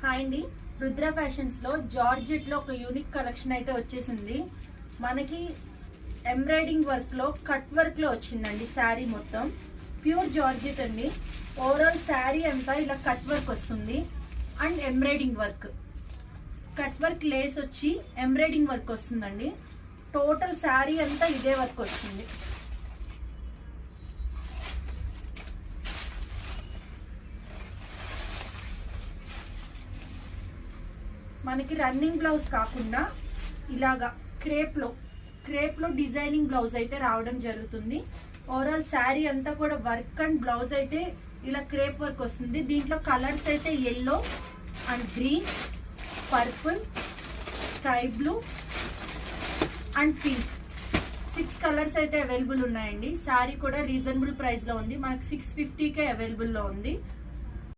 Hi అండి, Rudra fashions లో georgette లో ఒక యూనిక్ కలెక్షన్ అయితే వచ్చేసింది. మనకి ఎంబ్రాయిడింగ్ వర్క్ లో కట్ వర్క్ లో వచ్చిందండి. శారీ మొత్తం ప్యూర్ జార్జెట్ అండి. ఓవరాల్ శారీ అంతా ఇలా కట్ వర్క్ వస్తుంది and embroidering work, cut work lace వచ్చి ఎంబ్రాయిడింగ్ వర్క్ వస్తుందండి. టోటల్ శారీ అంతా ఇదే వర్క్ వస్తుంది. మనకి రన్నింగ్ బ్లౌజ్ కాకుండా ఇలాగా క్రేప్ లో డిజైనింగ్ బ్లౌజ్ అయితే రావడం జరుగుతుంది. ఓవరాల్ శారీ అంతా కూడా వర్క్ అండ్ బ్లౌజ్ అయితే ఇలా క్రేప్ వర్క్ వస్తుంది. దీంట్లో కలర్స్ అయితే yellow and green, purple, sky blue and pink, 6 colours అయితే అవైలబుల్ ఉన్నాయండి. శారీ కూడా రీజనబుల్ ప్రైస్ లో ఉంది. మనకి 650కే అవైలబుల్ లో ఉంది.